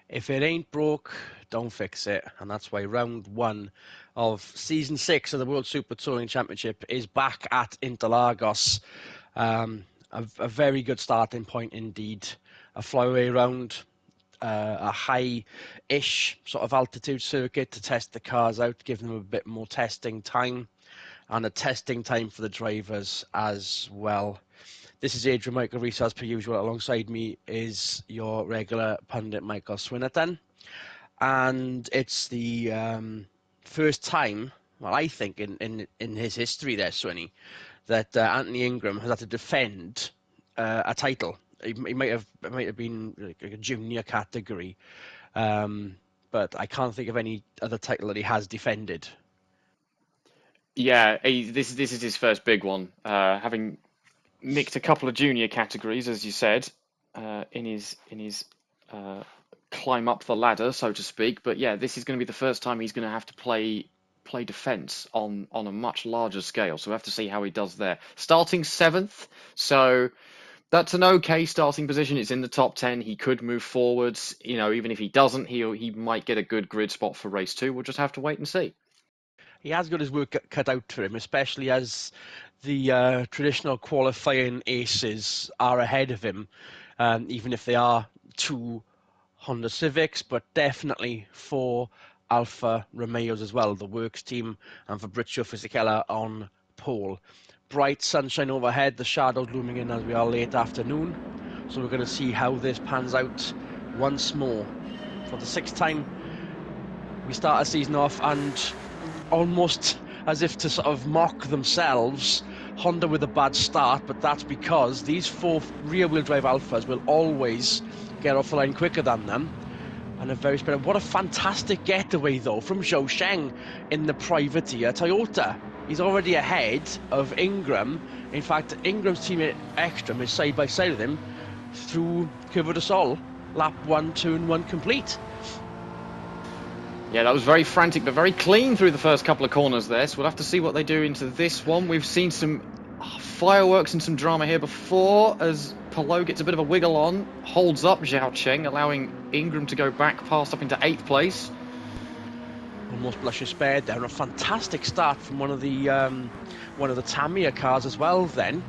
If it ain't broke, don't fix it. And that's why round one of season 6 of the World Super Touring Championship is back at Interlagos. A very good starting point indeed. A flyaway round, a high-ish sort of altitude circuit to test the cars out, give them a bit more testing time, and a testing time for the drivers as well. This is Adrian Michael Rees, as per usual. Alongside me is your regular pundit, Michael Swinnerton. And it's the first time, well, I think, in his history there, Swinny, that Anthony Ingram has had to defend a title. He might have been like a junior category, but I can't think of any other title that he has defended. Yeah, this is his first big one, having nicked a couple of junior categories, as you said, in his climb up the ladder, so to speak. But yeah, this is going to be the first time he's going to have to play defence on a much larger scale. So we have to see how he does there. Starting 7th, so that's an okay starting position. It's in the top 10. He could move forwards. Even if he doesn't, he might get a good grid spot for race 2. We'll just have to wait and see. He has got his work cut out for him, especially as the traditional qualifying aces are ahead of him, even if they are two Honda Civics, but definitely 4 Alfa Romeos as well, the works team, and Fabrizio Fisichella on pole. Bright sunshine overhead, the shadows looming in as we are late afternoon. So we're going to see how this pans out once more. For the 6th time, we start a season off, and almost as if to sort of mock themselves, Honda with a bad start, but that's because these 4 rear-wheel drive Alphas will always get off the line quicker than them. And a very special. What a fantastic getaway, though, from Zhou Sheng in the privateer Toyota. He's already ahead of Ingram. In fact, Ingram's teammate Ekstrom is side by side with him through Curva de Sol. Lap 1, turn 1 complete. Yeah, that was very frantic, but very clean through the first couple of corners there. So we'll have to see what they do into this one. We've seen some fireworks and some drama here before, as Palou gets a bit of a wiggle on, holds up Zhao Cheng, allowing Ingram to go back past up into 8th place. Almost blushes spared there. A fantastic start from one of the Tamiya cars as well. Then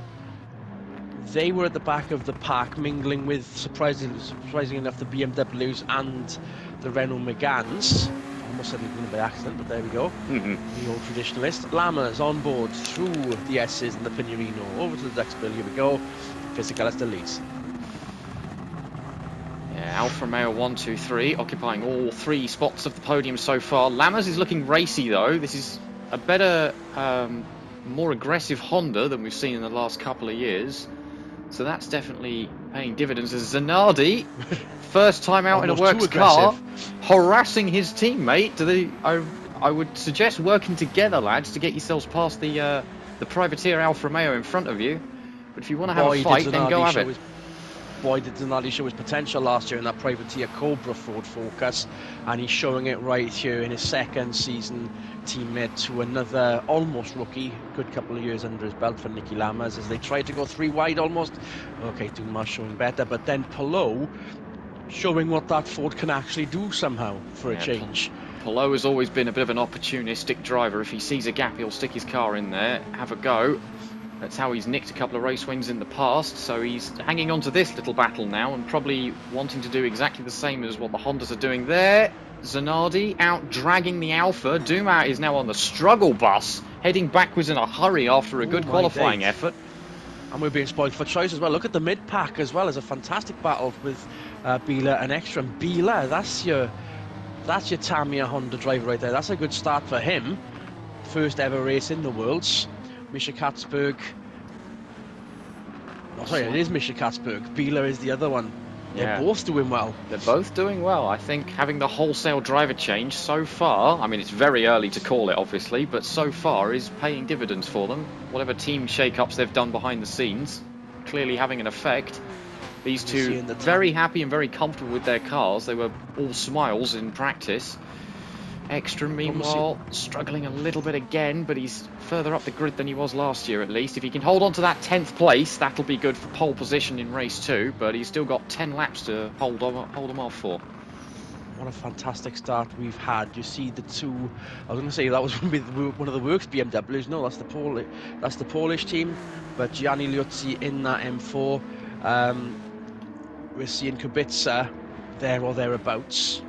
they were at the back of the pack, mingling with surprisingly enough the BMWs and the Renault Megans. Almost said it by accident, but there we go. The old traditionalist. Lamas on board through the S's and the Pinerino. Over to the Duxbill, here we go. Fisichella still leads. Yeah, Alfa Romeo 1, 2, 3, occupying all 3 spots of the podium so far. Lamas is looking racy though. This is a better, more aggressive Honda than we've seen in the last couple of years. So that's definitely paying dividends as Zanardi, first time out in a works car, harassing his teammate. I would suggest working together, lads, to get yourselves past the privateer Alfa Romeo in front of you. But if you want to have a fight, then go have it. Boy, did Zanardi show his potential last year in that privateer Cobra Ford Focus, and he's showing it right here in his 2nd season, teammate to another almost rookie, good couple of years under his belt for Niki Lamas as they try to go 3 wide almost. Okay, Dumas showing better, but then Palou showing what that Ford can actually do somehow for a change. Palou has always been a bit of an opportunistic driver. If he sees a gap, he'll stick his car in there, have a go. That's how he's nicked a couple of race wins in the past, so he's hanging on to this little battle now and probably wanting to do exactly the same as what the Hondas are doing there. Zanardi out dragging the Alfa. Dumas is now on the struggle bus, heading backwards in a hurry after a good qualifying effort. And we're being spoiled for choice as well. Look at the mid-pack as well as a fantastic battle with Biela and Ekstrom. Biela, that's your Tamiya Honda driver right there. That's a good start for him. First ever race in the Worlds. Misha Katzberg. Oh, sorry, it is Misha Katzberg. Biela is the other one. Yeah. They're both doing well. They're both doing well. I think having the wholesale driver change so far, I mean, it's very early to call it, obviously, but so far is paying dividends for them. Whatever team shake-ups they've done behind the scenes, clearly having an effect. These two very happy and very comfortable with their cars. They were all smiles in practice. Ekstrom, meanwhile, struggling a little bit again, but he's further up the grid than he was last year at least. If he can hold on to that 10th place, that'll be good for pole position in race 2, but he's still got 10 laps to hold him off for. what a fantastic start we've had. You see the two. I was going to say that was one of the worst BMWs. No, that's the Polish team. But Gianni Liuzzi in that M4. We're seeing Kubica there or thereabouts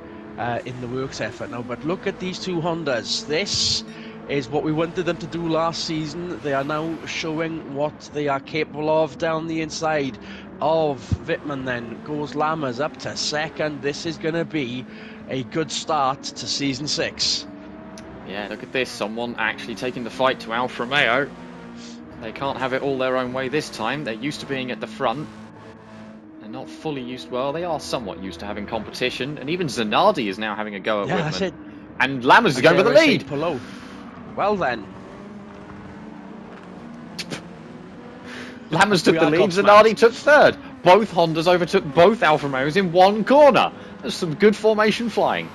in the works effort now. But look at these two Hondas. This is what we wanted them to do last season. They are now showing what they are capable of down the inside of Wittmann. Then goes Lammers up to second. This is going to be a good start to season 6. Yeah, look at this. Someone actually taking the fight to Alfa Romeo. They can't have it all their own way this time. They're used to being at the front. They're not fully used. Well, they are somewhat used to having competition. And even Zanardi is now having a go at Wittmann. That's it. And Lammers is going for the lead. Well then. Lammers took the lead, Zanardi took third. Both Hondas overtook both Alfa Romeos in one corner. There's some good formation flying.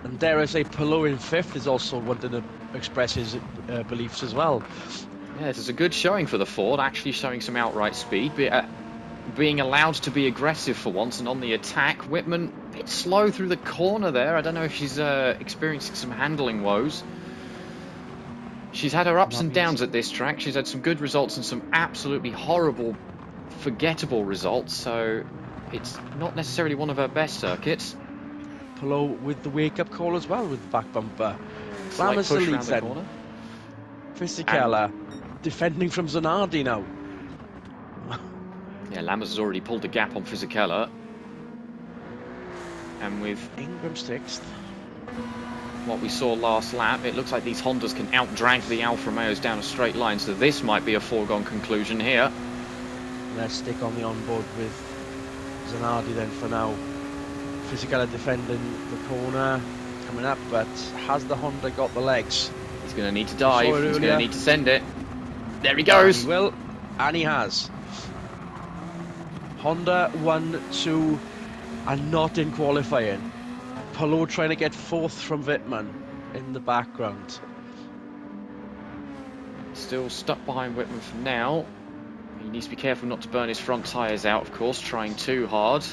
And dare I say, Palou in 5th is also wanting to express his beliefs as well. Yeah, this is a good showing for the Ford, actually showing some outright speed, being allowed to be aggressive for once and on the attack. Wittmann a bit slow through the corner there. I don't know if she's experiencing some handling woes. She's had her ups and downs at this track. She's had some good results and some absolutely horrible, forgettable results. So it's not necessarily one of her best circuits. Palou with the wake-up call as well with the back bumper. Lammers the lead then. Fisichella defending from Zanardi now. Yeah, Lammers has already pulled the gap on Fisichella. And with Ingram 6th. What we saw last lap, it looks like these Hondas can out-drag the Alfa Romeos down a straight line, so this might be a foregone conclusion here. Let's stick on the onboard with Zanardi then for now. Fisichella defending the corner, coming up, but has the Honda got the legs? He's going to need to dive, he's going to need to send it. There he goes! He will, and he has. Honda 1, 2, and not in qualifying. Palou trying to get 4th from Wittmann in the background. Still stuck behind Wittmann for now. He needs to be careful not to burn his front tyres out, of course, trying too hard.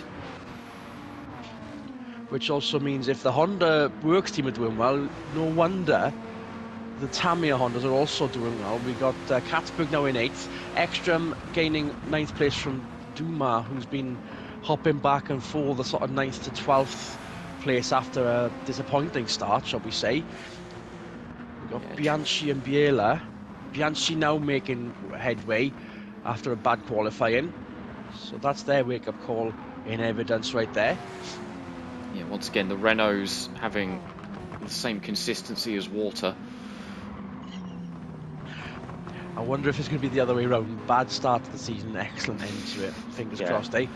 Which also means if the Honda works team are doing well, no wonder the Tamiya Hondas are also doing well. We got Katzberg now in 8th, Ekstrom gaining 9th place from Dumas, who's been hopping back and forth the sort of 9th to 12th place after a disappointing start, shall we say. We've got Bianchi and Biela. Bianchi now making headway after a bad qualifying. So that's their wake-up call in evidence right there. Yeah, once again, the Renaults having the same consistency as water. I wonder if it's going to be the other way around. Bad start to the season, excellent end to it. Fingers crossed, eh?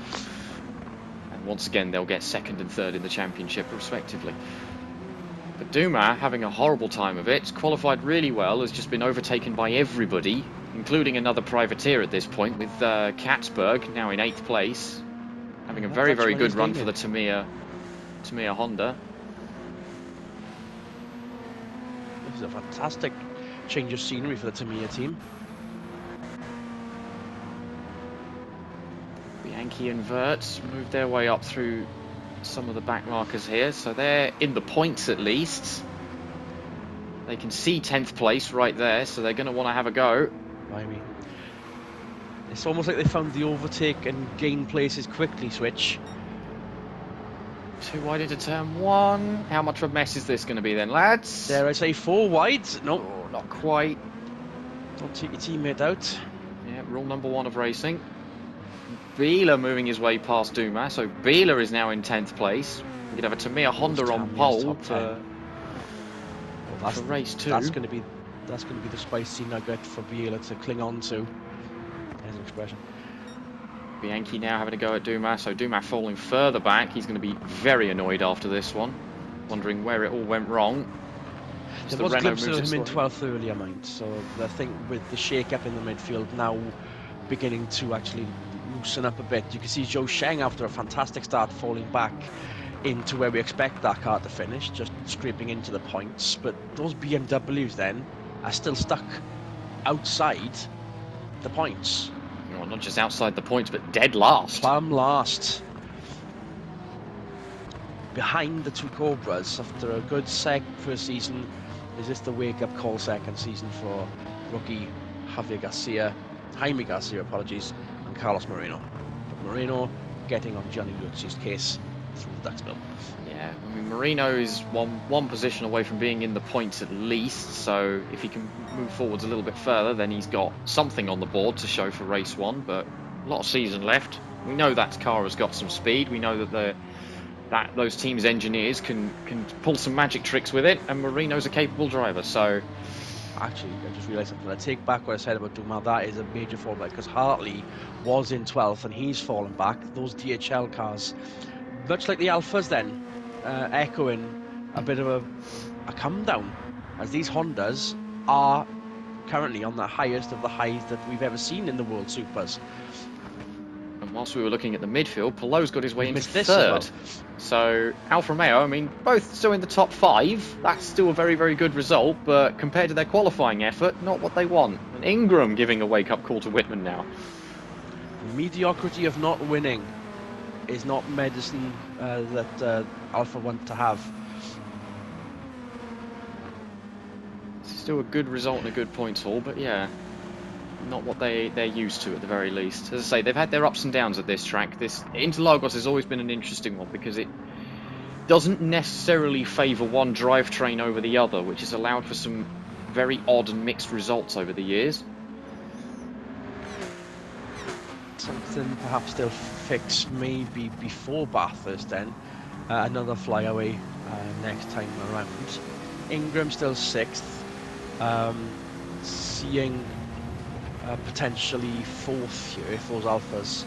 And once again, they'll get 2nd and 3rd in the championship, respectively. But Dumas having a horrible time of it. Qualified really well, has just been overtaken by everybody, including another privateer at this point, with Katzberg now in 8th place. Having a very, very good run for the Tamiya Honda. This is a fantastic change of scenery for the Tamiya team. Bianchi and Wirtz moved their way up through some of the back markers here, so they're in the points at least. They can see 10th place right there, so they're going to want to have a go. It's almost like they found the overtake and gain places quickly switch. Too wide into turn 1. How much of a mess is this going to be then, lads? Dare I say 4 wide? Nope. Oh, not quite. Don't take your teammate out. Yeah, rule number 1 of racing. Biela moving his way past Dumas, so Biela is now in 10th place. We could have a Tamiya Honda on pole for race 2. That's going to be the spicy nugget for Biela to cling on to. There's an expression. Bianchi now having a go at Dumas, so Dumas falling further back. He's going to be very annoyed after this one, wondering where it all went wrong. There was glimpses of him in 12th earlier, mind. So I think with the shake-up in the midfield now beginning to actually loosen up a bit, you can see Zhou Sheng after a fantastic start falling back into where we expect that car to finish, just scraping into the points. But those BMWs then are still stuck outside the points. Well, not just outside the points, but dead last. Plumb last. behind the two Cobras after a good first season. Is this the wake-up call second season for rookie Jaime Garcia, apologies, and Carlos Moreno. But Moreno getting on Gianni Luzzi's case through the ducks bill. Yeah, I mean, Moreno is one position away from being in the points at least, so if he can move forwards a little bit further, then he's got something on the board to show for race one, but a lot of season left. We know that car has got some speed. We know that those teams' engineers can pull some magic tricks with it, and Moreno's a capable driver, so... Actually, I just realised something. I take back what I said about Dumas. That is a major fallback, because Hartley was in 12th and he's fallen back. Those DHL cars, much like the Alphas then, echoing a bit of a come down, as these Hondas are currently on the highest of the highs that we've ever seen in the World Supers. And whilst we were looking at the midfield, Pallou's got his way into third. Well. So Alfa Romeo, I mean, both still in the top 5. That's still a very, very good result, but compared to their qualifying effort, not what they want. And Ingram giving a wake-up call to Whitman now. The mediocrity of not winning is not medicine that Alfa want to have. It's still a good result and a good points haul, but yeah, not what they're used to at the very least. As I say, they've had their ups and downs at this track. This Interlagos has always been an interesting one because it doesn't necessarily favour one drivetrain over the other, which has allowed for some very odd and mixed results over the years. Something perhaps they'll fix maybe before Bathurst then. Another flyaway next time around. Ingram still 6th. Seeing potentially 4th here if those Alphas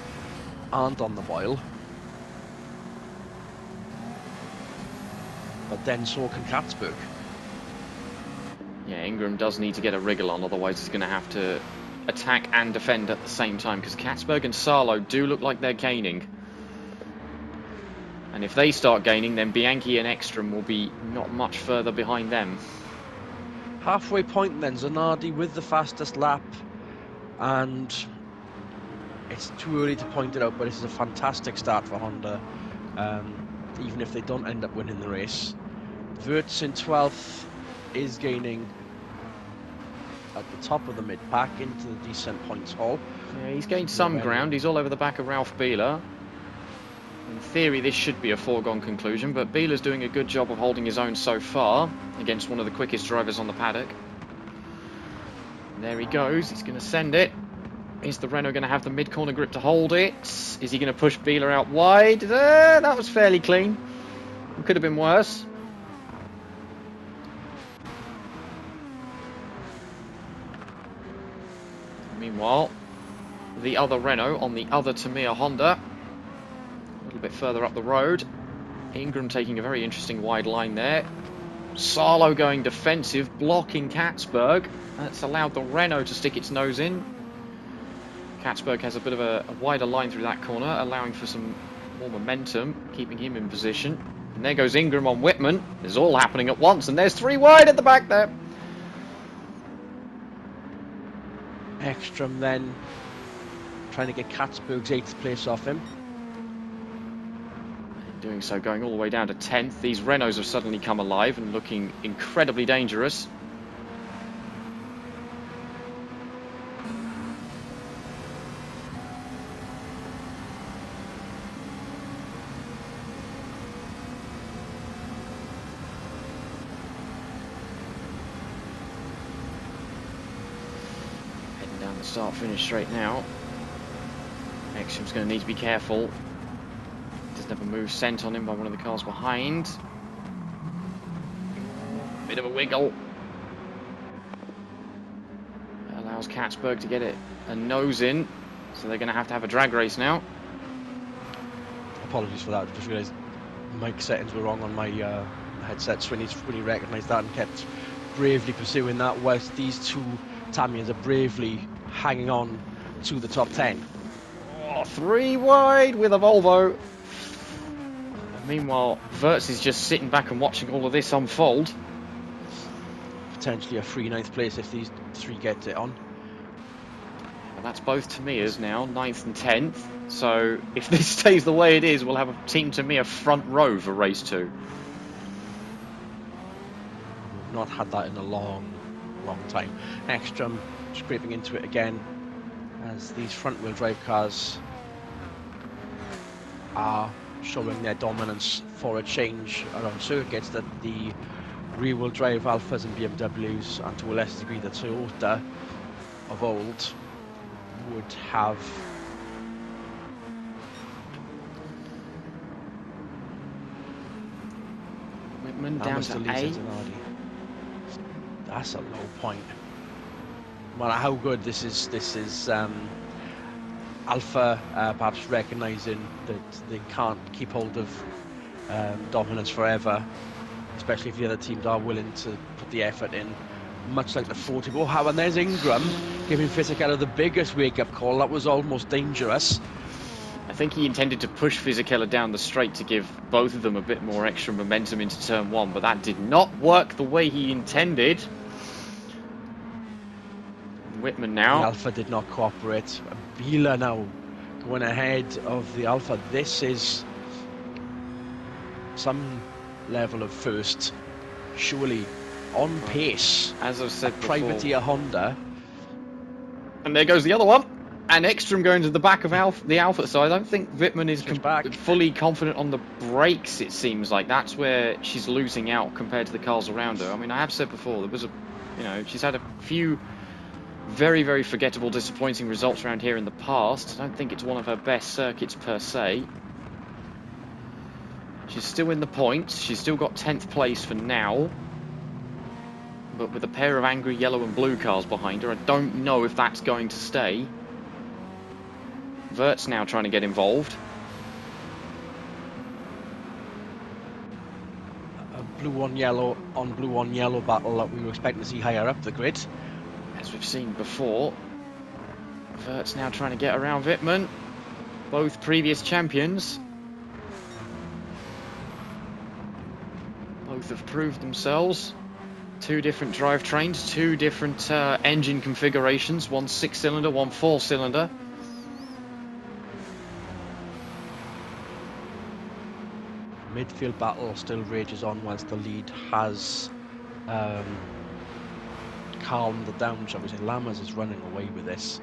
aren't on the boil. But then so can Katzberg. Yeah, Ingram does need to get a wriggle on, otherwise he's going to have to attack and defend at the same time, because Katzberg and Salo do look like they're gaining. And if they start gaining, then Bianchi and Ekstrom will be not much further behind them. Halfway point then, Zanardi with the fastest lap, and it's too early to point it out, but this is a fantastic start for Honda, even if they don't end up winning the race. Wirtz in 12th is gaining at the top of the mid-pack into the decent points haul. Yeah, he's gained some ground. He's all over the back of Ralph Bieler. In theory, this should be a foregone conclusion, but Bieler's doing a good job of holding his own so far against one of the quickest drivers on the paddock. There he goes. He's going to send it. Is the Renault going to have the mid-corner grip to hold it? Is he going to push Bieler out wide? That was fairly clean. It could have been worse. Meanwhile, the other Renault on the other Tamiya Honda, a little bit further up the road. Ingram taking a very interesting wide line there. Salo going defensive, blocking Katzberg. That's allowed the Renault to stick its nose in. Katzberg has a bit of a wider line through that corner, allowing for some more momentum, keeping him in position. And there goes Ingram on Whitman. It's all happening at once, and there's 3 wide at the back there. Ekstrom then trying to get Katzberg's 8th place off him. Doing so, going all the way down to 10th. These Renaults have suddenly come alive and looking incredibly dangerous. Heading down the start-finish straight now. Ekstrom's going to need to be careful. Doesn't have a move sent on him by one of the cars behind. Bit of a wiggle. Allows Katzberg to get it a nose in. So they're going to have a drag race now. Apologies for that. I just realised mic settings were wrong on my headsets when he recognised that and kept bravely pursuing that, whilst these two Tamiyas are bravely hanging on to the top 10. Oh, 3 wide with a Volvo. Meanwhile, Wirtz is just sitting back and watching all of this unfold. Potentially a free 9th place if these 3 get it on. that's both Tamiya's now, 9th and 10th. So if this stays the way it is, we'll have a Team Tamiya front row for race 2. We've not had that in a long time. Ekstrom scraping into it again, as these front-wheel drive cars are showing their dominance for a change around circuits that the rear-wheel drive Alphas and BMWs, and to a lesser degree the Toyota of old, would have. Whitman down to A. That's a low point. No matter how good this is Alpha perhaps recognising that they can't keep hold of dominance forever, especially if the other teams are willing to put the effort in, much like the 40. Oh, and there's Ingram giving Fisichella the biggest wake-up call. That was almost dangerous. I think he intended to push Fisichella down the straight to give both of them a bit more extra momentum into turn 1, but that did not work the way he intended. Whitman now. The Alpha did not cooperate. Vila now going ahead of the Alpha. This is some level of first, surely, on pace. As I've said before, privateer Honda. And there goes the other one. And Ekstrom going to the back of the Alpha. So I don't think Wittmann is fully confident on the brakes, it seems like. That's where she's losing out compared to the cars around her. I mean, I have said before, there was she's had a few very, very forgettable, disappointing results around here in the past. I don't think it's one of her best circuits per se. She's still in the points. She's still got 10th place for now. But with a pair of angry yellow and blue cars behind her, I don't know if that's going to stay. Vert's now trying to get involved. A blue on yellow battle that we were expecting to see higher up the grid. As we've seen before, Vert's now trying to get around Wittmann. Both previous champions. Both have proved themselves. Two different drivetrains, two different engine configurations. One 6-cylinder, one 4-cylinder. Midfield battle still rages on whilst the lead has calmed down, shall we say. Lammers is running away with this,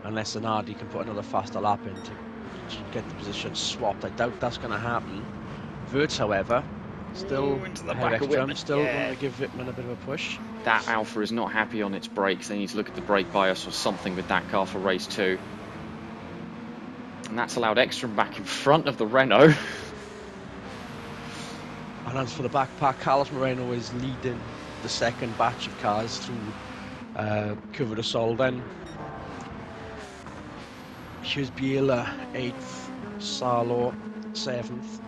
unless Zanardi can put another faster lap in to get the position swapped. I doubt that's going to happen. Verts, however, still into the back of Wittmann. Still going to give Wittmann a bit of a push. That Alpha is not happy on its brakes. They need to look at the brake bias or something with that car for race 2. And that's allowed Ekstrom back in front of the Renault. And as for the backpack, Carlos Moreno is leading the second batch of cars through Curva de Sol. Then here's Biela 8th, Salo 7th.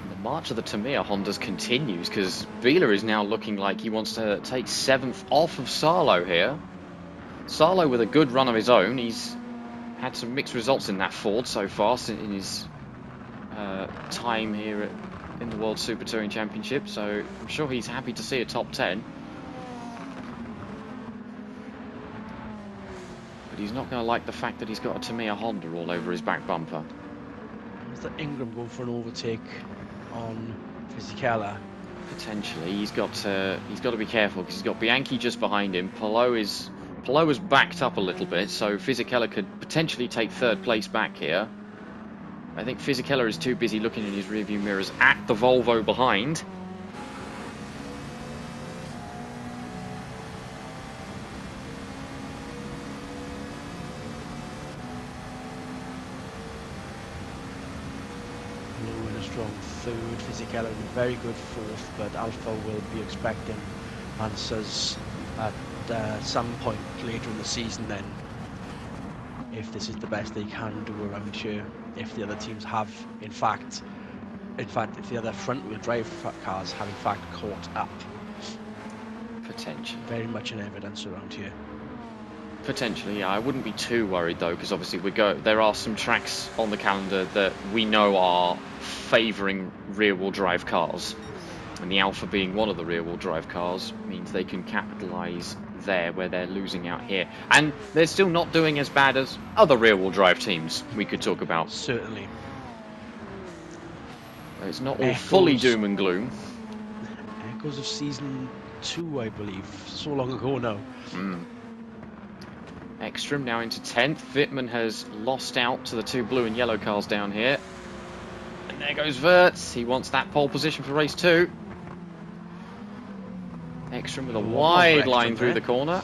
The march of the Tamiya Hondas continues, because Biela is now looking like he wants to take 7th off of Salo here. Salo with a good run of his own. He's had some mixed results in that Ford so far in his time here in the World Super Touring Championship, so I'm sure he's happy to see a top 10. But he's not going to like the fact that he's got a Tamiya Honda all over his back bumper. Is that Ingram going for an overtake on Fisichella? Potentially. He's got to be careful, because he's got Bianchi just behind him. Palou is backed up a little bit, so Fisichella could potentially take 3rd place back here. I think Fisichella is too busy looking in his rearview mirrors at the Volvo behind. Blue in a strong 3rd, Fisichella in a very good 4th, but Alpha will be expecting answers at some point later in the season then, if this is the best they can do around here. If the other teams have, in fact, if the other front-wheel drive cars have in fact caught up. Potentially. Very much in evidence around here. Potentially, yeah. I wouldn't be too worried though, because obviously there are some tracks on the calendar that we know are favouring rear-wheel drive cars, and the Alpha being one of the rear-wheel drive cars means they can capitalise there where they're losing out here. And they're still not doing as bad as other rear-wheel drive teams we could talk about. Certainly. It's not all fully doom and gloom. Echoes of season 2, I believe. So long ago now. Ekstrom now into 10th. Wittmann has lost out to the two blue and yellow cars down here. And there goes Wirtz. He wants that pole position for race 2. Ekstrom with a wide line through the corner.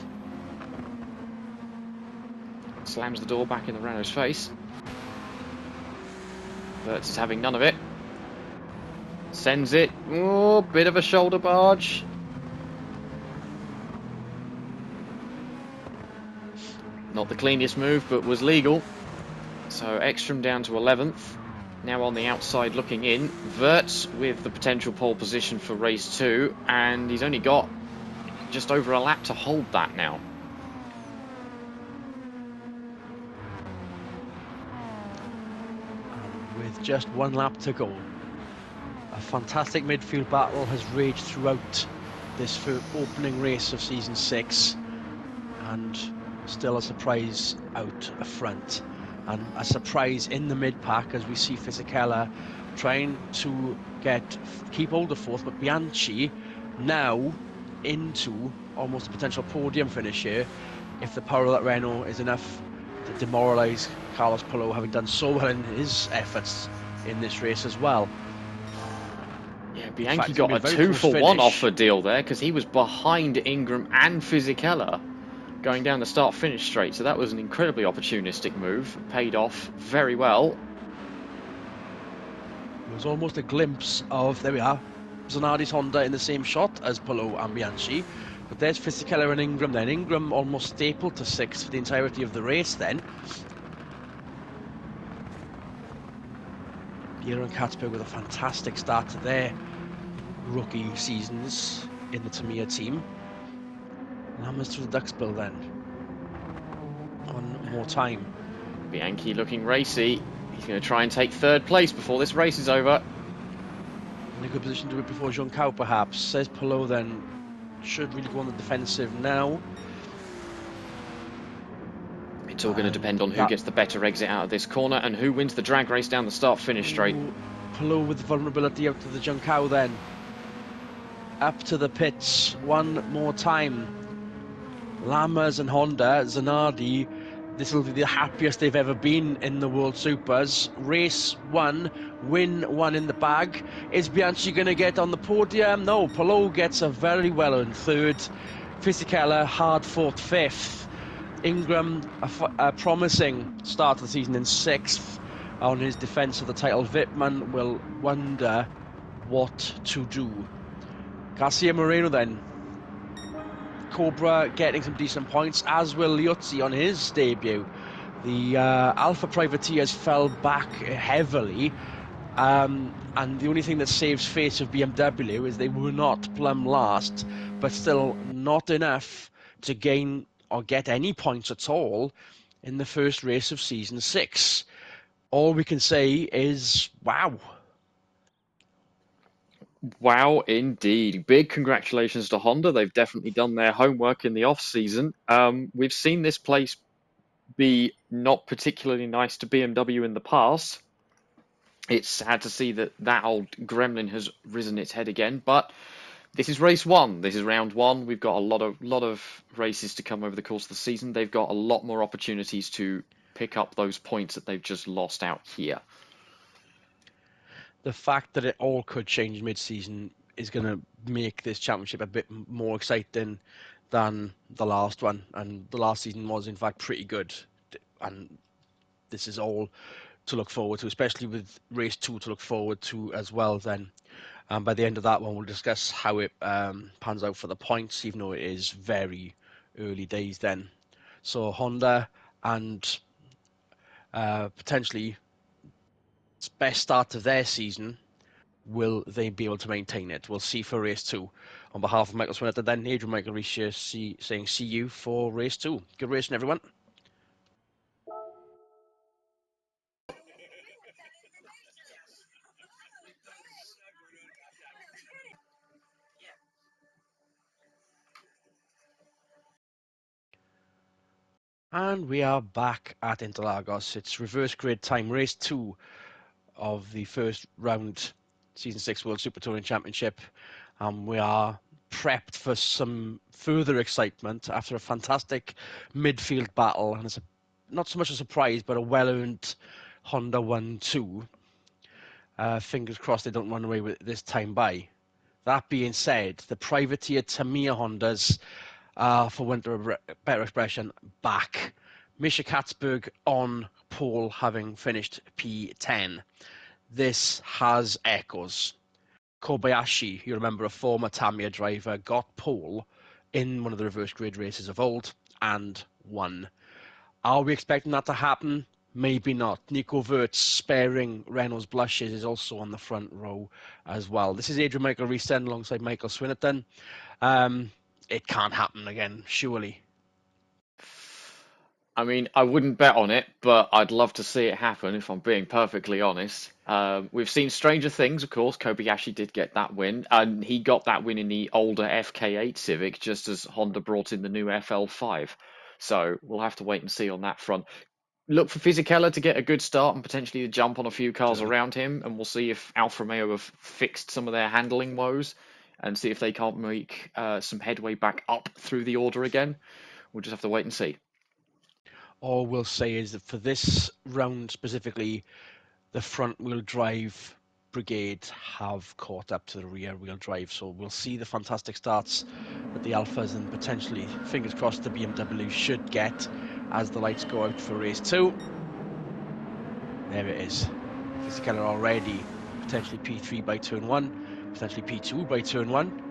Slams the door back in the Renault's face. Wirtz is having none of it. Sends it. Oh, bit of a shoulder barge. Not the cleanest move, but was legal. So Ekstrom down to 11th. Now on the outside looking in. Wirtz with the potential pole position for race 2. And he's only got just over a lap to hold that now. And with just 1 lap to go, a fantastic midfield battle has raged throughout this opening race of season 6. And still a surprise out front. And a surprise in the mid-pack as we see Fisichella trying to keep hold of 4th, but Bianchi now into almost a potential podium finish here if the power of that Renault is enough to demoralise Carlos Palou, having done so well in his efforts in this race as well. Yeah, Bianchi got a 2-for-1 offer deal there because he was behind Ingram and Fisichella going down the start-finish straight, so that was an incredibly opportunistic move. Paid off very well. It was almost a glimpse of, there we are, Zanardi's Honda in the same shot as Palou and Bianchi. But there's Fisichella and Ingram then. Ingram almost stapled to 6th for the entirety of the race then. Bier and Katzberg with a fantastic start to their rookie seasons in the Tamiya team. Lammers through the Duxbill then. 1 more time. Bianchi looking racy. He's going to try and take 3rd place before this race is over. In a good position to do it before Junção perhaps. Says Palou then. Should really go on the defensive now. It's all going to depend on who gets the better exit out of this corner and who wins the drag race down the start-finish straight. Palou with vulnerability out to the Junção then. Up to the pits 1 more time. Lammers and Honda, Zanardi, this will be the happiest they've ever been in the World Supers. Race 1, win 1 in the bag. Is Bianchi going to get on the podium? No, Palou gets a very well-earned 3rd. Fisichella, hard-fought 5th. Ingram, a promising start to the season in 6th on his defence of the title. Wittmann will wonder what to do. Garcia Moreno then. Cobra getting some decent points, as will Liuzzi on his debut. The Alpha Privateers fell back heavily, and the only thing that saves face of BMW is they were not plumb last, but still not enough to gain or get any points at all in the first race of season 6. All we can say is, wow. Wow, indeed. Big congratulations to Honda. They've definitely done their homework in the off-season. We've seen this place be not particularly nice to BMW in the past. It's sad to see that old gremlin has risen its head again, but this is race 1. This is round 1. We've got a lot of races to come over the course of the season. They've got a lot more opportunities to pick up those points that they've just lost out here. The fact that it all could change mid-season is going to make this championship a bit more exciting than the last one. And the last season was, in fact, pretty good. And this is all to look forward to, especially with race 2 to look forward to as well then. By the end of that one, we'll discuss how it pans out for the points, even though it is very early days then. So Honda and potentially best start of their season, will they be able to maintain it? We'll see for race 2. On behalf of Michael Swinnerton, then Adrian Michael Rees saying see you for race 2. Good racing, everyone. And we are back at Interlagos. It's reverse grid time, race 2 of the first round Season 6 World Super Touring Championship. We are prepped for some further excitement after a fantastic midfield battle, and it's not so much a surprise, but a well-earned Honda 1-2. Fingers crossed they don't run away with it this time by. That being said, the privateer Tamiya Hondas for want of a better expression, back. Misha Katzberg on pole, having finished P10. This has echoes. Kobayashi, you remember, a former Tamiya driver, got pole in one of the reverse grid races of old and won. Are we expecting that to happen? Maybe not. Nico Wirtz, sparing Renault's blushes, is also on the front row as well. This is Adrian Michael Reesen alongside Michael Swinnerton. It can't happen again, surely. I mean, I wouldn't bet on it, but I'd love to see it happen, if I'm being perfectly honest. We've seen stranger things, of course. Kobayashi did get that win, and he got that win in the older FK8 Civic, just as Honda brought in the new FL5. So we'll have to wait and see on that front. Look for Fisichella to get a good start and potentially to jump on a few cars Absolutely. around him, and we'll see if Alfa Romeo have fixed some of their handling woes and see if they can't make some headway back up through the order again. We'll just have to wait and see. All we'll say is that for this round specifically, the front wheel drive brigade have caught up to the rear wheel drive. So we'll see the fantastic starts that the Alphas and potentially, fingers crossed, the BMW should get as the lights go out for race 2. There it is. Fisichella already potentially P3 by turn 1, potentially P2 by turn 1.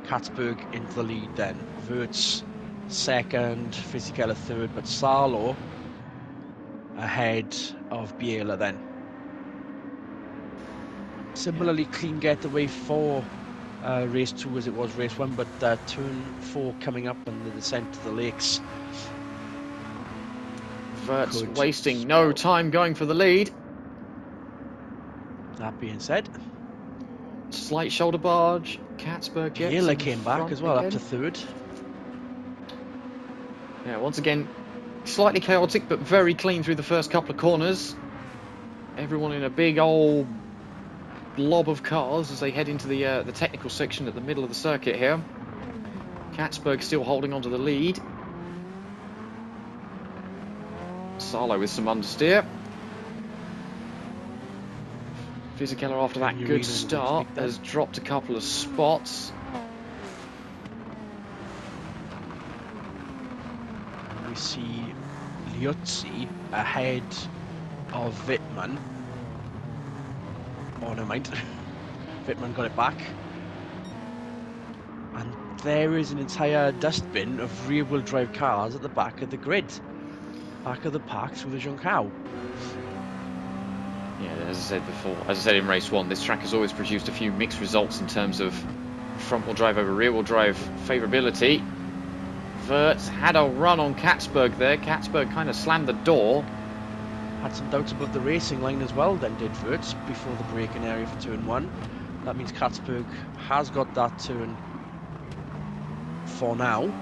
Katzberg into the lead then. Wirtz second, Fisichella third, but Salo ahead of Biela then. Similarly clean getaway for race 2 as it was race 1, but turn 4 coming up and the descent to the lakes. Wirtz wasting no time going for the lead. That being said, Slight shoulder barge. Katzberg gets Biela came back as well, again. up to third. Yeah, once again, slightly chaotic, but very clean through the first couple of corners. Everyone in a big old blob of cars as they head into the technical section at the middle of the circuit here. Katzberg still holding on to the lead. Salo with some understeer. Fisichella after that good start has dropped a couple of spots. We see Liuzzi ahead of Wittmann. Oh, never mind. Wittmann got it back. And there is an entire dustbin of rear-wheel drive cars at the back of the grid. Back of the pack through the Junção. Yeah, as I said before, as I said in race 1, this track has always produced a few mixed results in terms of front-wheel drive over rear-wheel drive favourability. Wirtz had a run on Katzberg there. Katzberg kind of slammed the door. Had some doubts about the racing line as well then, did Wirtz, before the braking area for turn 1. That means Katzberg has got that turn for now.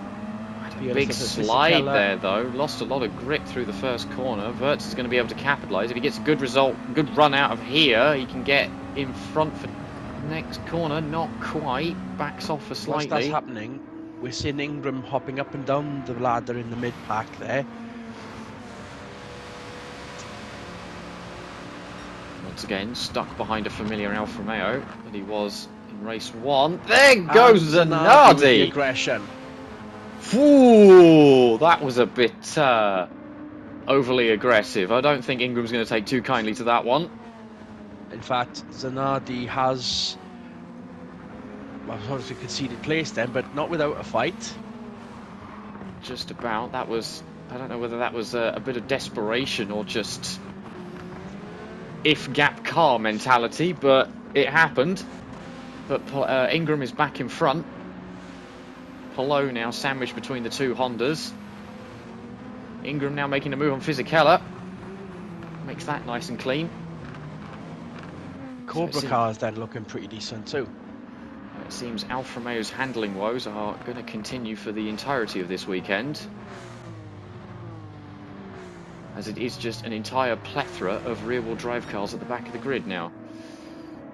Big slide there though, lost a lot of grip through the first corner. Wirtz is going to be able to capitalise. If he gets a good result, good run out of here, he can get in front for next corner. Not quite, backs off for slightly. Whilst that's happening, we're seeing Ingram hopping up and down the ladder in the mid-pack there. Once again, stuck behind a familiar Alfa Romeo, but he was in race 1. There goes Zanardi! The aggression. Ooh, that was a bit overly aggressive. I don't think Ingram's going to take too kindly to that one. In fact, Zanardi has, well, obviously conceded place then, but not without a fight. Just about. That was, I don't know whether that was a bit of desperation or just if gap car mentality, but it happened. But Ingram is back in front. Palou now sandwiched between the two Hondas. Ingram now making a move on Fisichella. Makes that nice and clean. Cobra cars then looking pretty decent too. It seems Alfa Romeo's handling woes are going to continue for the entirety of this weekend. as it is just an entire plethora of rear-wheel drive cars at the back of the grid now.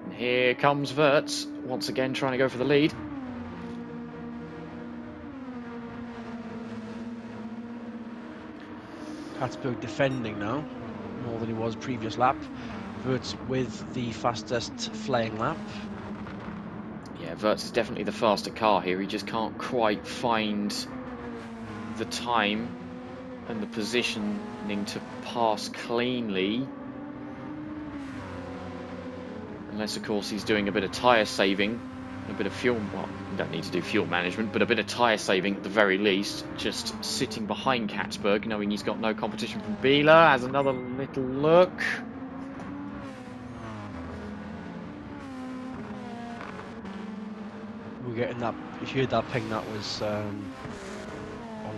And here comes Wirtz, once again trying to go for the lead. Katzberg defending now, more than he was previous lap. Wirtz with the fastest flying lap. Yeah, Wirtz is definitely the faster car here. He just can't quite find the time and the positioning to pass cleanly. Unless, of course, he's doing a bit of tyre saving, a bit of fuel. Well, you don't need to do fuel management, but a bit of tyre saving at the very least. Just sitting behind Katzberg, knowing he's got no competition from Biela. Has another little look. We're getting that. You heard that ping? That was on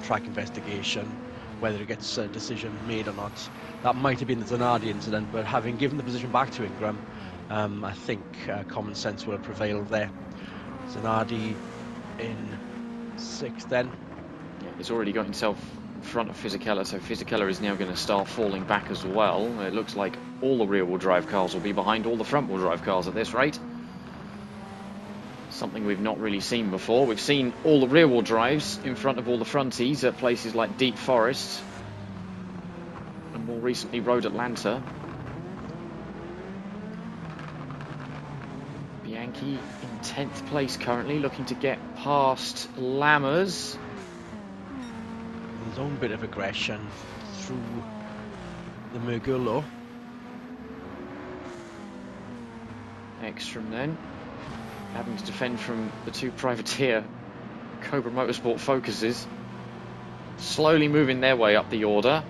track investigation. Whether it gets a decision made or not, that might have been the Zanardi incident. But having given the position back to Ingram, I think common sense will prevail there. Zanardi in 6th then. Yeah, he's already got himself in front of Fisichella, so Fisichella is now going to start falling back as well. It looks like all the rear-wheel drive cars will be behind all the front-wheel drive cars at this rate. Something we've not really seen before. We've seen all the rear-wheel drives in front of all the fronties at places like Deep Forest and more recently Road Atlanta. Bianchi in 10th place currently, looking to get past Lammers. His own bit of aggression through the Mergullo. Ekstrom then, having to defend from the two privateer Cobra Motorsport Focuses. Slowly moving their way up the order.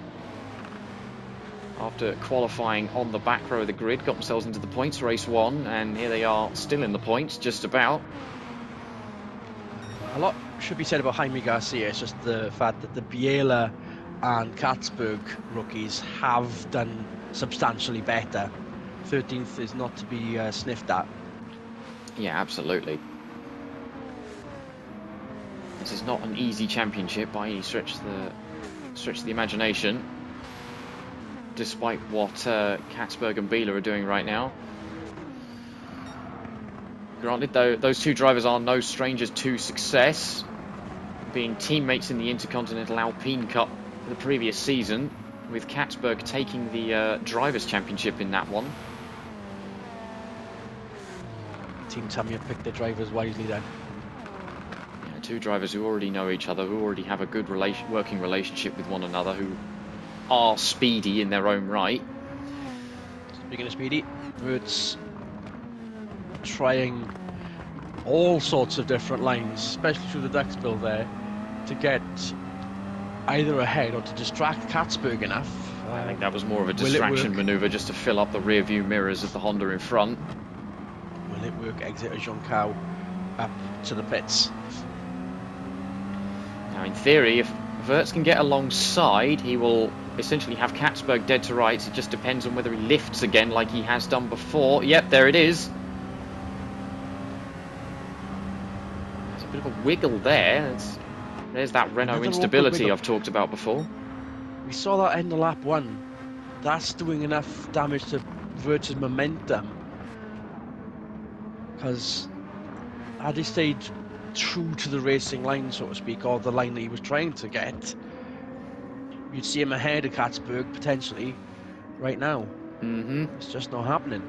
After qualifying on the back row of the grid, got themselves into the points, race 1, and here they are still in the points, just about. A lot should be said about Jaime Garcia. It's just the fact that the Biela and Katzberg rookies have done substantially better. 13th is not to be sniffed at. Yeah, absolutely. This is not an easy championship by any stretch of the imagination, despite what Katzberg and Biela are doing right now. Granted, though, those two drivers are no strangers to success, being teammates in the Intercontinental Alpine Cup the previous season, with Katzberg taking the Drivers' Championship in that one. Team Tamiya picked their drivers wisely then. Yeah, two drivers who already know each other, who already have a good working relationship with one another, who are speedy in their own right. Speaking of speedy, Wirtz trying all sorts of different lines, especially through the ducks bill there, to get either ahead or to distract Katzberg enough. I think that was more of a distraction manoeuvre just to fill up the rear view mirrors of the Honda in front. Will it work? Exit Jean-Cow up to the pits. Now, in theory, if Wirtz can get alongside, he will essentially have Katzberg dead to rights. It just depends on whether he lifts again like he has done before. Yep, there it is. There's a bit of a wiggle there. There's that Renault instability I've talked about before. We saw that end of lap 1. That's doing enough damage to Wirtz's momentum. Because had he stayed true to the racing line, so to speak, or the line that he was trying to get, you'd see him ahead of Katzberg potentially right now. It's just not happening.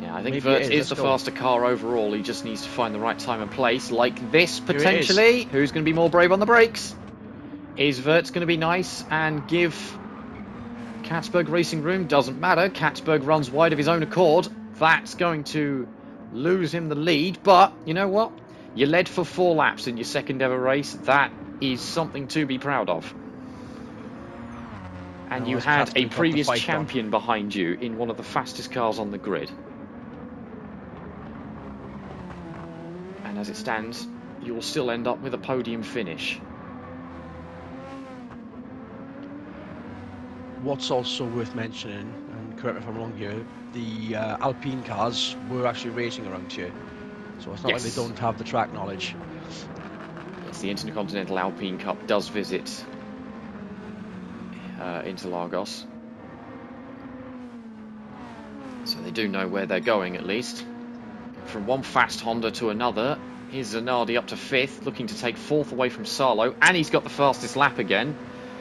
Yeah, I think Wirtz is the faster car overall. He just needs to find the right time and place, like this potentially. Who's going to be more brave on the brakes? Is Wirtz going to be nice and give Katzberg racing room? Doesn't matter. Katzberg runs wide of his own accord. That's going to lose him the lead, but you know what? You led for 4 laps in your second ever race. That is something to be proud of. And you had a previous champion behind you in one of the fastest cars on the grid. And as it stands, you will still end up with a podium finish. What's also worth mentioning, and correct me if I'm wrong here, the Alpine cars were actually racing around here. So it's not like they don't have the track knowledge. Yes, the Intercontinental Alpine Cup does visit Interlagos. So they do know where they're going at least. From one fast Honda to another. Here's Zanardi up to 5th, looking to take 4th away from Salo, and he's got the fastest lap again.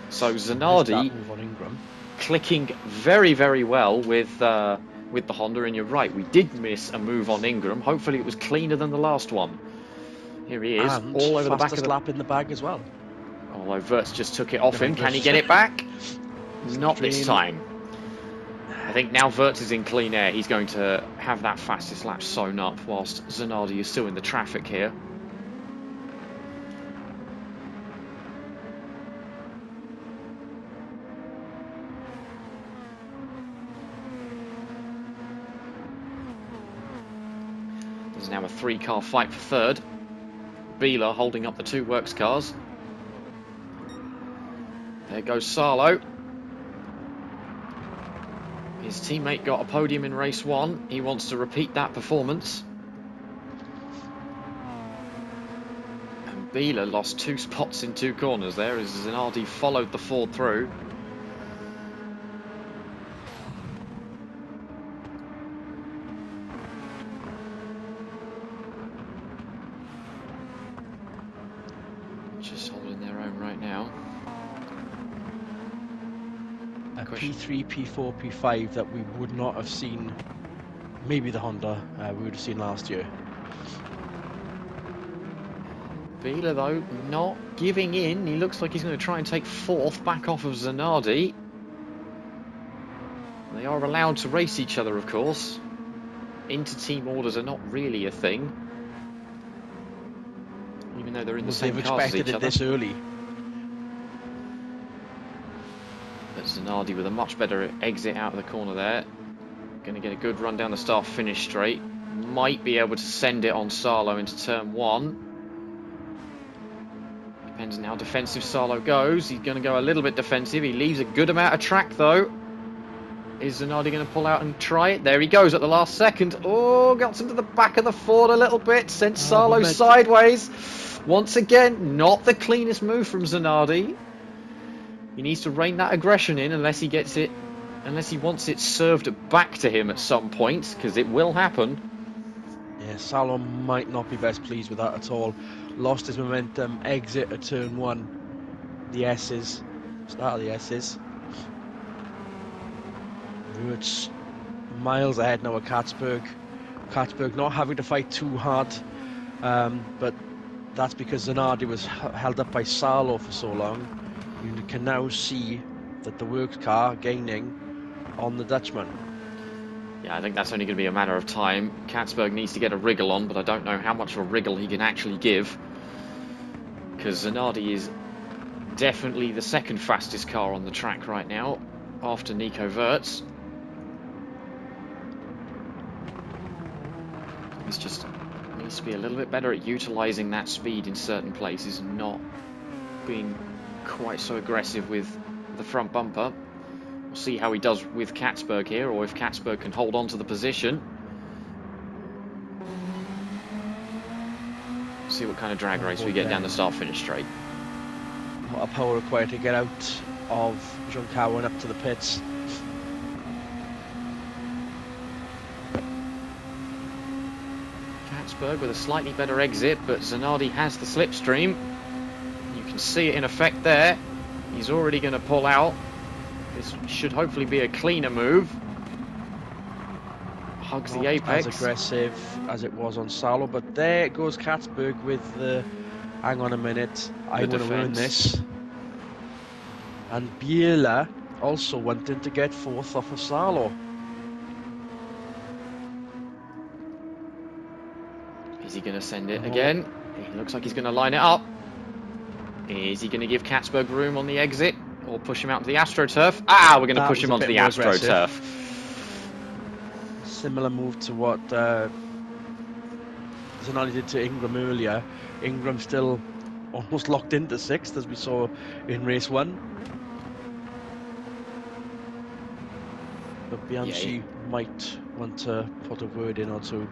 So Zanardi move on Ingram. Clicking very, very well with the Honda, and you're right, we did miss a move on Ingram. Hopefully it was cleaner than the last one. Here he is, And all over the back of the lap in the bag as well. Although Wirtz just took it off him. Can he get it back? Not this time. I think now Wirtz is in clean air. He's going to have that fastest lap sewn up whilst Zanardi is still in the traffic here. There's now a 3-car fight for 3rd. Bieler holding up the 2 works cars. There goes Salo. His teammate got a podium in race 1. He wants to repeat that performance. And Bieler lost 2 spots in 2 corners there as Zanardi followed the Ford through. Just holding their own right now. A P3, P4, P5 that we would not have seen, maybe the Honda we would have seen last year. Bieler though not giving in. He looks like he's going to try and take 4th back off of Zanardi. They are allowed to race each other, of course. Inter-team orders are not really a thing, even though they're in the same cars as each other. They've expected it this early. But Zanardi with a much better exit out of the corner there. Going to get a good run down the start-finish straight. Might be able to send it on Salo into turn 1. Depends on how defensive Salo goes. He's going to go a little bit defensive. He leaves a good amount of track though. Is Zanardi going to pull out and try it? There he goes at the last second. Oh, got into the back of the Ford a little bit. Sent Salo sideways. Once again, not the cleanest move from Zanardi. He needs to rein that aggression in unless he gets it, unless he wants it served back to him at some point, because it will happen. Yeah, Salo might not be best pleased with that at all. Lost his momentum, exit at turn 1. The S's, start of the S's. Wirtz miles ahead now at Katzberg. Katzberg not having to fight too hard, but that's because Zanardi was held up by Salo for so long. You can now see that the works car gaining on the Dutchman. Yeah, I think that's only going to be a matter of time. Katzberg needs to get a wriggle on, but I don't know how much of a wriggle he can actually give, because Zanardi is definitely the 2nd fastest car on the track right now, after Nico Wirtz. He's just needs to be a little bit better at utilising that speed in certain places and not being quite so aggressive with the front bumper. We'll see how he does with Katzberg here, or if Katzberg can hold on to the position. See what kind of drag race we get down the start-finish straight. What a power required to get out of Jean Cowan up to the pits. Katzberg with a slightly better exit, but Zanardi has the slipstream. You can see it in effect there. He's already going to pull out. This should hopefully be a cleaner move. Hugs the apex. As aggressive as it was on Salo, but there goes Katzberg with the hang on a minute, I want to win this. And Bieler also wanting to get 4th off of Salo. Is he going to send it again? He looks like he's going to line it up. Is he going to give Katzberg room on the exit or push him out to the AstroTurf? Ah, we're going to push him onto the AstroTurf. Similar move to what Zanardi did to Ingram earlier. Ingram still almost locked into 6th, as we saw in race 1. But Bianchi might want to put a word in or two.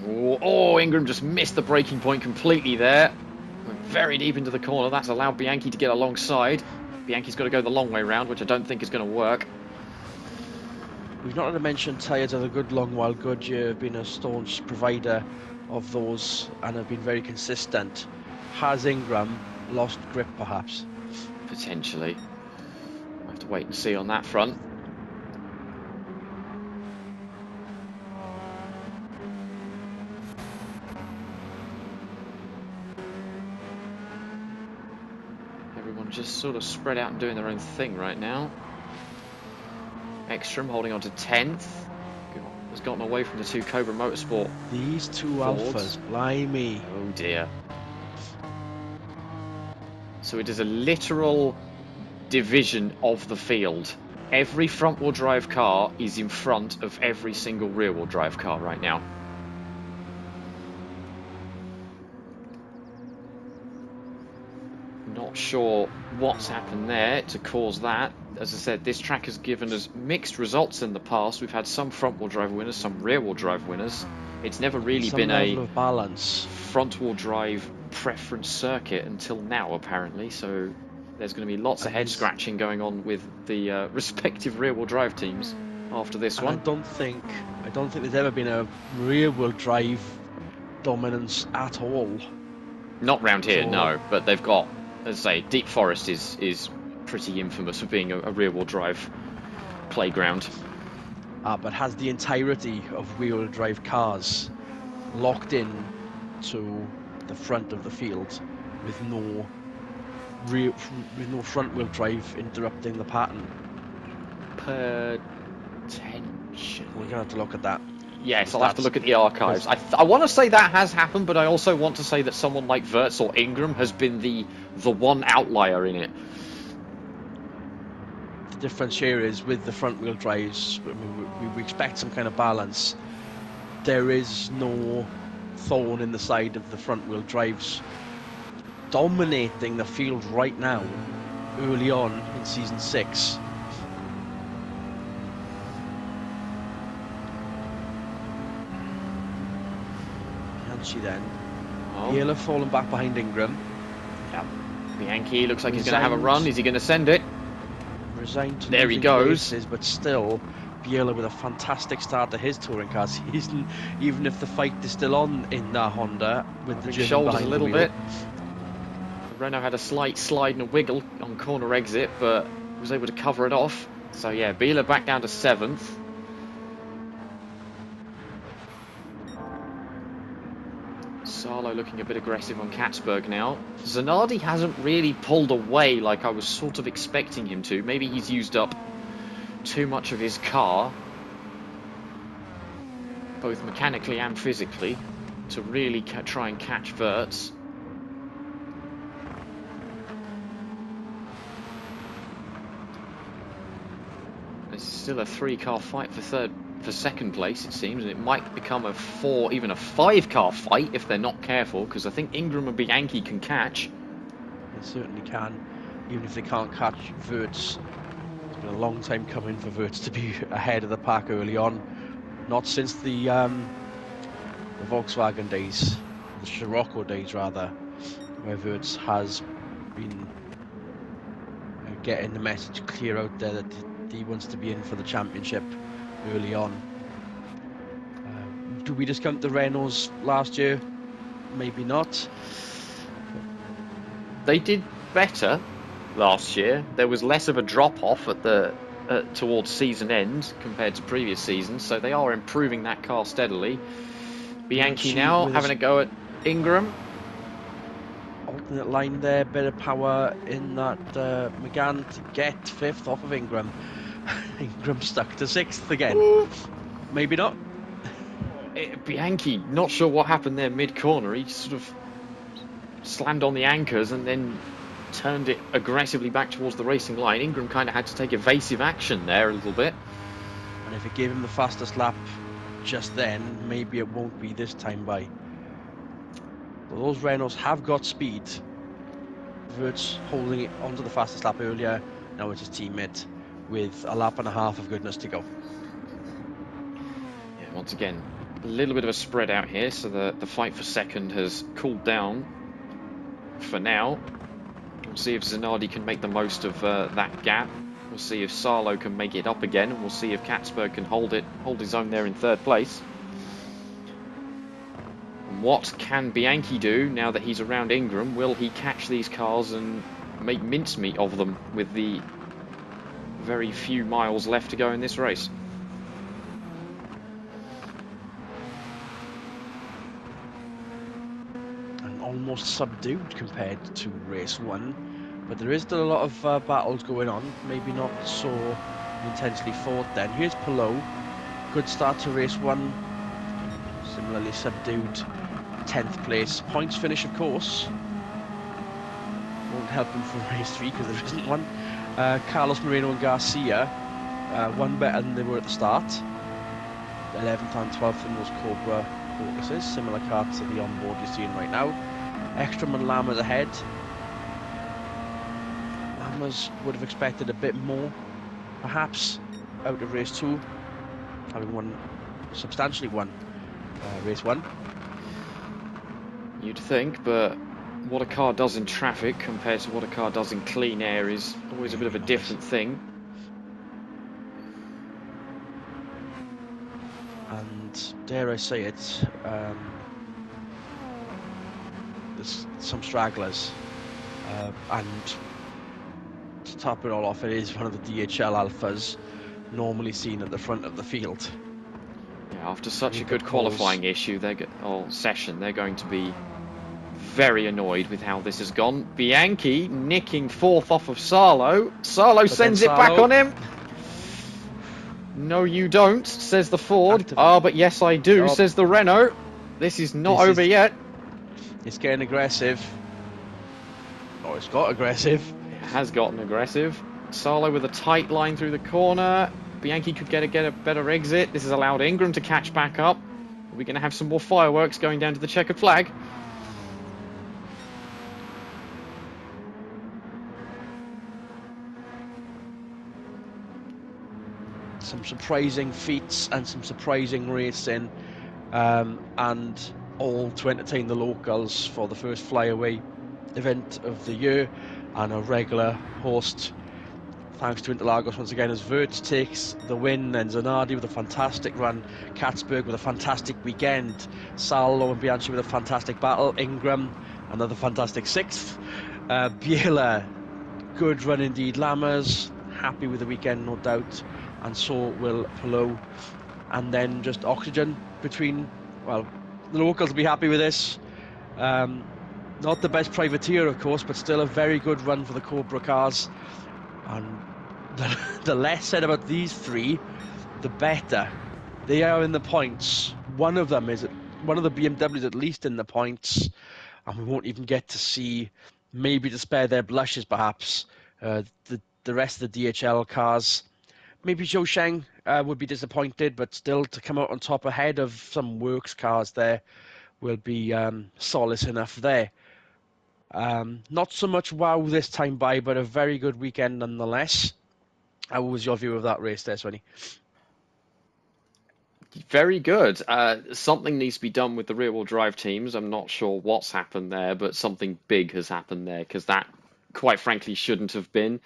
Oh, Ingram just missed the braking point completely there. Went very deep into the corner. That's allowed Bianchi to get alongside. Bianchi's got to go the long way round, which I don't think is going to work. We've not had to mention tyres are a good long while. Goodyear have been a staunch provider of those and have been very consistent. Has Ingram lost grip, perhaps? Potentially. We'll have to wait and see on that front. Everyone just sort of spread out and doing their own thing right now. Ekstrom holding on to 10th. Has gotten away from the two Cobra Motorsport. These two Fords. Alphas, blimey. Oh dear. So it is a literal division of the field. Every front-wheel drive car is in front of every single rear-wheel drive car right now. Not sure what's happened there to cause that. As I said, this track has given us mixed results in the past. We've had some front-wheel drive winners, some rear-wheel drive winners. It's never really Some been level a of balance. front-wheel drive preference circuit until now, apparently. So there's going to be lots of head scratching going on with the respective rear-wheel drive teams after this one. I don't think there's ever been a rear-wheel drive dominance at all. Not round here, So, no. But they've got, as I say, Deep Forest is pretty infamous for being a rear-wheel drive playground. But has the entirety of wheel drive cars locked in to the front of the field with no front wheel drive interrupting the pattern? Potentially. We're gonna have to look at that. Yes, I'll have to look at the archives. I want to say that has happened, but I also want to say that someone like Wirtz or Ingram has been the one outlier in it. The difference here is with the front wheel drives, I mean, we expect some kind of balance. There is no thorn in the side of the front wheel drives dominating the field right now, early on in season 6. Bianchi then. Biela falling back behind Ingram. Yeah. Bianchi looks like he's going to have a run. Is he going to send it? Resigned to there he goes. Places, but still, Biela with a fantastic start to his touring car season. Even if the fight is still on in that Honda with the shoulders a little bit. Renault had a slight slide and a wiggle on corner exit, but was able to cover it off. So yeah, Biela back down to 7th. Salo looking a bit aggressive on Katzberg now. Zanardi hasn't really pulled away like I was sort of expecting him to. Maybe he's used up too much of his car, both mechanically and physically, to really try and catch Wirtz. It's still a 3-car fight for second place, it seems, and it might become a 4, even a 5-car fight if they're not careful, because I think Ingram and Bianchi can catch. They certainly can, even if they can't catch Wirtz. It's been a long time coming for Wirtz to be ahead of the pack early on. Not since the Volkswagen days, the Scirocco days rather, where Wirtz has been getting the message clear out there that he wants to be in for the championship early on. Do we discount the Renaults last year? Maybe not. They did better last year. There was less of a drop-off at the towards season end compared to previous seasons, so they are improving that car steadily. Bianchi now having a go at Ingram. Alternate line there, bit of power in that McGann to get 5th off of Ingram. Ingram stuck to 6th again. Maybe not. Bianchi, not sure what happened there mid-corner. He sort of slammed on the anchors and then turned it aggressively back towards the racing line. Ingram kind of had to take evasive action there a little bit. And if it gave him the fastest lap just then, maybe it won't be this time by. Well, those Renaults have got speed. Wirtz holding it onto the fastest lap earlier. Now it's his teammate with a lap and a half of goodness to go. Yeah, once again, a little bit of a spread out here, so the fight for second has cooled down. for now. We'll see if Zanardi can make the most of that gap. We'll see if Sarlo can make it up again, and we'll see if Katzberg can hold his own there in third place. And what can Bianchi do now that he's around Ingram? Will he catch these cars and make mincemeat of them with the very few miles left to go in this race? And almost subdued compared to race 1, but there is still a lot of battles going on, maybe not so intensely fought then. Here's Palou, good start to race 1, similarly subdued 10th place. Points finish, of course, won't help him for race 3 because there isn't one. Carlos Moreno and Garcia, one better than they were at the start. 11th and 12th in those Cobra focuses, similar cars to the onboard you're seeing right now. Ekstrom and Lammers ahead. Lammers would have expected a bit more, perhaps, out of race 2, having substantially won race 1. You'd think, but what a car does in traffic compared to what a car does in clean air is always a bit of a different thing. And dare I say it, there's some stragglers, and to top it all off, it is one of the DHL Alphas normally seen at the front of the field. Yeah, after such a good qualifying session, they're going to be very annoyed with how this has gone. Bianchi nicking 4th off of Sarlo. Sarlo sends it back on him. No, you don't, says the Ford. But yes, I do, says the Renault. This is not over yet. It's getting aggressive. Oh, it's got aggressive. It has gotten aggressive. Sarlo with a tight line through the corner. Bianchi could get a better exit. This has allowed Ingram to catch back up. Are we going to have some more fireworks going down to the checkered flag? Some surprising feats and some surprising racing, and all to entertain the locals for the first flyaway event of the year, and a regular host thanks to Interlagos once again as Wirtz takes the win, and Zanardi with a fantastic run, Katzberg with a fantastic weekend, Sarlo and Bianchi with a fantastic battle, Ingram another fantastic 6th, Biela, good run indeed, Lammers happy with the weekend no doubt, and so will Palou. And then just oxygen between, well, the locals will be happy with this. Not the best privateer, of course, but still a very good run for the Cobra cars. And the less said about these 3, the better. They are in the points. One of the BMWs at least in the points, and we won't even get to see, maybe to spare their blushes perhaps, the rest of the DHL cars. Maybe Zhou Sheng would be disappointed, but still to come out on top ahead of some Works cars there will be solace enough there. Not so much wow this time by, but a very good weekend nonetheless. How was your view of that race there, Svenny? Very good. Something needs to be done with the rear-wheel drive teams. I'm not sure what's happened there, but something big has happened there, because that, quite frankly, shouldn't have been.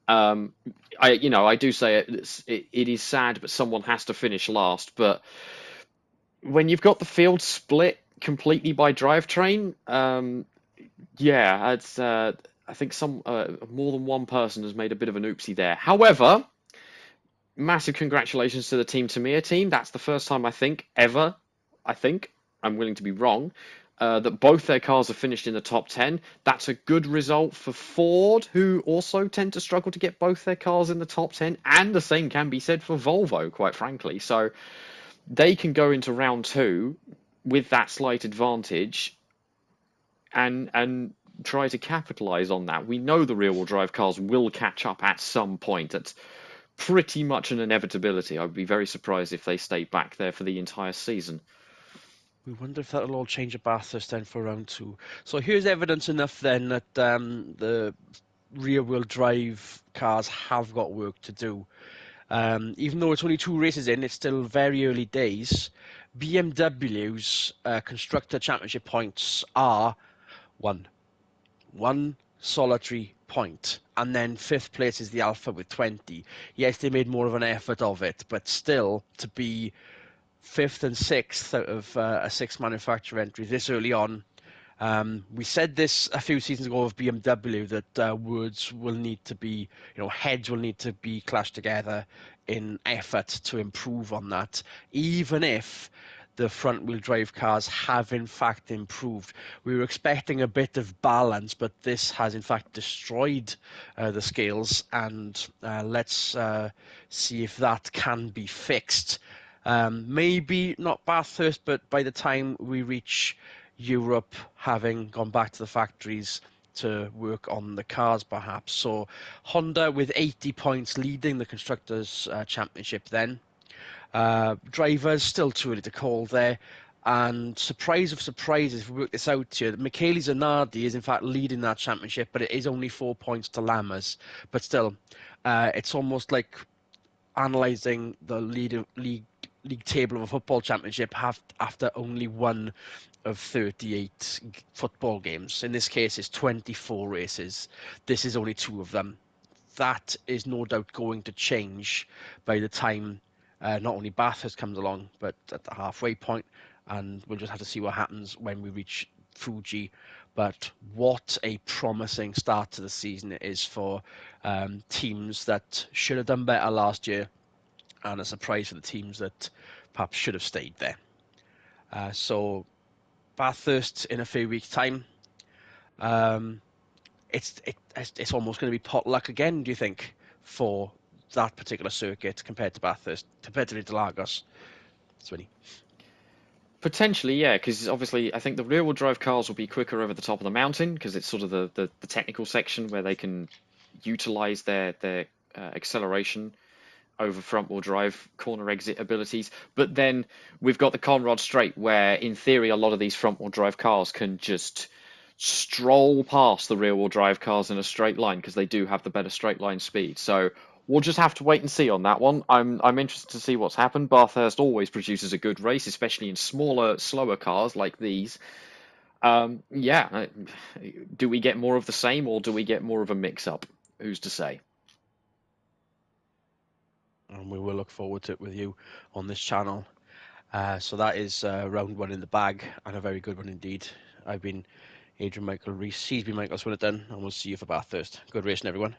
I do say it is sad, but someone has to finish last. But when you've got the field split completely by drivetrain, it's I think more than one person has made a bit of an oopsie there. However, massive congratulations to the Team Tamiya team. That's the first time I'm willing to be wrong, that both their cars have finished in the top 10. That's a good result for Ford, who also tend to struggle to get both their cars in the top 10, and the same can be said for Volvo, quite frankly. So they can go into round 2 with that slight advantage and try to capitalize on that. We know the rear-wheel drive cars will catch up at some point. That's pretty much an inevitability. I would be very surprised if they stay back there for the entire season. We wonder if that'll all change at Bathurst then for round 2. So here's evidence enough then that the rear-wheel drive cars have got work to do. Even though it's only 2 races in, it's still very early days. BMW's Constructor Championship points are 1, one solitary point, and then fifth place is the Alpha with 20. Yes, they made more of an effort of it, but still to be fifth and sixth out of a six manufacturer entry this early on. We said this a few seasons ago of BMW that words will need to be, heads will need to be clashed together in effort to improve on that, even if the front wheel drive cars have in fact improved. We were expecting a bit of balance, but this has in fact destroyed the scales, and let's see if that can be fixed. Maybe not Bathurst, but by the time we reach Europe, having gone back to the factories to work on the cars perhaps. So Honda with 80 points leading the Constructors' Championship then. Drivers, still too early to call there. And surprise of surprises, if we work this out here, Michele Zanardi is in fact leading that championship, but it is only 4 points to Lammers. But still, it's almost like analysing the league table of a football championship after only one of 38 football games. In this case, it's 24 races. This is only two of them. That is no doubt going to change by the time not only Bathurst comes along, but at the halfway point, and we'll just have to see what happens when we reach Fuji. But what a promising start to the season it is for teams that should have done better last year, and a surprise for the teams that perhaps should have stayed there. So Bathurst in a few weeks' time. Um, it's almost going to be potluck again, do you think, for that particular circuit compared to Bathurst, compared to Interlagos, Swinny? Potentially, yeah, because obviously I think the rear-wheel drive cars will be quicker over the top of the mountain because it's sort of the technical section where they can utilize their acceleration over front-wheel drive corner exit abilities. But then we've got the Conrod Straight where, in theory, a lot of these front-wheel drive cars can just stroll past the rear-wheel drive cars in a straight line because they do have the better straight line speed. So we'll just have to wait and see on that one. I'm interested to see what's happened. Bathurst always produces a good race, especially in smaller, slower cars like these. Yeah, do we get more of the same or do we get more of a mix-up? Who's to say? And we will look forward to it with you on this channel. So that is round one in the bag, and a very good one indeed. I've been Adrian Michael Reese. He's been Michael Swinnerton, and we'll see you for Bathurst. Good racing, everyone.